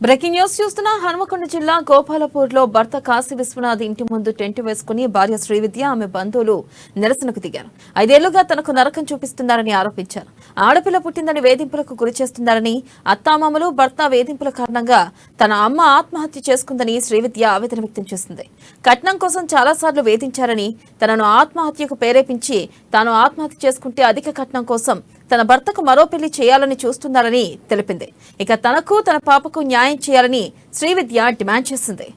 Breaking news చూస్తున్న హనుమకొండ జిల్లా గోపాలపూర్లో భర్త కాశీ విశ్వనాథ్ ఇంటి ముందు టెంట్ వేసుకుని భార్య శ్రీవిద్య ఆమె బంధువులు నిరసనకు దిగారు. 5 ఏళ్లుగా తనకు నరకం చూపిస్తున్నారని ఆరోపించారు. ఆడపిల్ల పుట్టిందని వేధింపులకు గురి చేస్తున్నారని, అత్తామామలు భర్త వేధింపుల కారణంగా తన అమ్మ ఆత్మహత్య చేసుకుందని శ్రీవిద్య ఆవేదన వ్యక్తం చేసింది. కట్నం కోసం చాలాసార్లు వేధించారని, తనను ఆత్మహత్యకు ప్రేరేపించి తాను ఆత్మహత్య చేసుకుంటే అధిక కట్నం కోసం తన భర్తకు మరో పెళ్లి చేయాలని చూస్తున్నారని తెలిపింది. ఇక తనకు తన పాపకు న్యాయం చేయాలని శ్రీవిద్య డిమాండ్ చేసింది.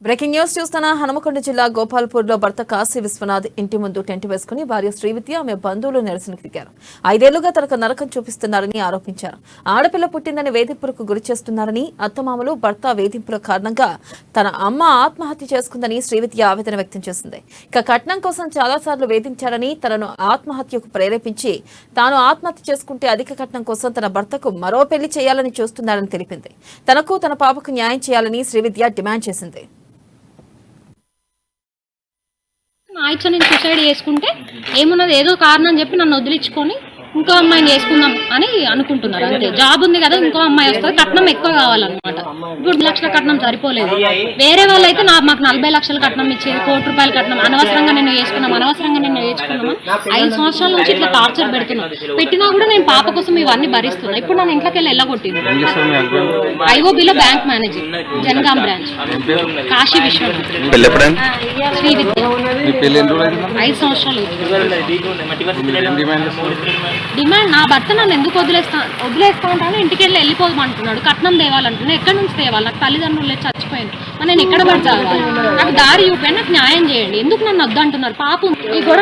బ్రేకింగ్ న్యూస్ చూస్తున్న హనుమకొండ జిల్లా గోపాల్పూర్లో భర్త కాశీ విశ్వనాథ్ ఇంటి ముందు టెంట్ వేసుకుని భార్య శ్రీవిద్య ఆమె బంధువులు నిరసనకు దిగారు. 5 ఏళ్లుగా తనకు నరకం చూపిస్తున్నారని ఆరోపించారు. ఆడపిల్ల పుట్టిందని వేధింపులకు గురి చేస్తున్నారని, అత్తమామలు భర్త వేధింపుల కారణంగా తన అమ్మ ఆత్మహత్య చేసుకుందని శ్రీవిద్య ఆవేదన వ్యక్తం చేసింది. ఇక కట్నం కోసం చాలాసార్లు వేధించారని, తనను ఆత్మహత్యకు ప్రేరేపించి తాను ఆత్మహత్య చేసుకుంటే అధిక కట్నం కోసం తన భర్తకు మరో పెళ్లి చేయాలని చూస్తున్నారని తెలిపింది. తనకు తన పాపకు న్యాయం చేయాలని శ్రీవిద్య డిమాండ్ చేసింది. నా ఇచ్చ నేను సూసైడ్ చేసుకుంటే ఏమున్నది, ఏదో కారణం చెప్పి నన్ను వదిలించుకొని ఇంకో అమ్మాయిని చేసుకుందాం అని అనుకుంటున్నారు. అంతే, జాబ్ ఉంది కదా, ఇంకో అమ్మాయి వస్తుంది, కట్నం ఎక్కువ కావాలన్నమాట. ఇప్పుడు 2 లక్షల కట్నం సరిపోలేదు. వేరే వాళ్ళైతే మాకు 40 లక్షల కట్నం ఇచ్చేది, ₹1 కోటి కట్నం. అనవసరంగా నేను చేసుకున్నాం 5 సంవత్సరాల నుంచి ఇట్లా టార్చర్ పెట్టినా కూడా నేను పాప కోసం ఇవన్నీ భరిస్తున్నా. ఇప్పుడు నన్ను ఇంట్లోకి వెళ్ళి వెళ్ళగొట్టింది. ఐఓబిలో bank manager, Jangaon branch, Kashi Vishwanath, Srividya. 5 సంవత్సరాలు. డిమాండ్, నా భర్త నన్ను ఎందుకు వదిలేస్తా ఉంటాను, ఇంటికి వెళ్ళి వెళ్ళిపోదామంటున్నాడు. కట్నం తేవాలంటున్నా, ఎక్కడి నుంచి తేవాలి? నాకు తల్లిదండ్రులు చచ్చిపోయింది, నేను ఎక్కడ పడతాను? నాకు దారి చూపండి, నాకు న్యాయం చేయండి. ఎందుకు నన్ను వద్దంటున్నారు? పాపం ఈ కూడా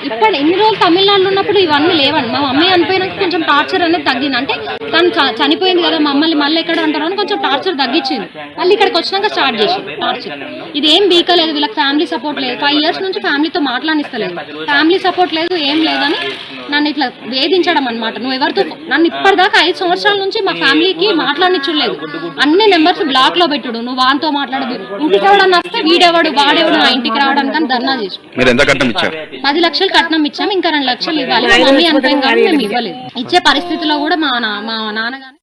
ఇప్పుడు ఎన్ని రోజులు తమిళనాడులో ఉన్నప్పుడు ఇవన్నీ లేవండి. మా మమ్మీ చనిపోయినాక కొంచెం టార్చర్ అనేది తగ్గింది. అంటే తను చనిపోయింది కదా, మళ్ళీ ఎక్కడ అంటారు అని కొంచెం టార్చర్ తగ్గించింది. మళ్ళీ ఇక్కడికి వచ్చినాక స్టార్ట్ చేసింది టార్చర్. ఇది ఏం బీకలేదు, వీళ్ళకి ఫ్యామిలీ సపోర్ట్ లేదు. 5 ఇయర్స్ నుంచి ఫ్యామిలీతో మాట్లాడిస్తలేదు, ఫ్యామిలీ సపోర్ట్ లేదు, ఏం లేదని నన్ను ఇట్లా వేధించడం అనమాట. నువ్వు ఎవరితో నన్ను ఇప్పటిదాకా 5 సంవత్సరాల నుంచి మా ఫ్యామిలీకి మాట్లాడనిచ్చలేదు. అన్ని నెంబర్స్ బ్లాక్ లో పెట్టుడు, నువ్వు వాంతో మాట్లాడదు. ఇంటికి ఎవడన్నా వస్తే వాడేవాడు నా ఇంటికి రావడానికి ధర్నా చేసి 10 లక్షలు కట్నం ఇచ్చాము, ఇంకా 2 లక్షలు ఇవ్వాలి. మా మమ్మీ అనుకోయింది కానీ మేము ఇవ్వలేదు. ఇచ్చే పరిస్థితిలో కూడా మా నాన్నగారు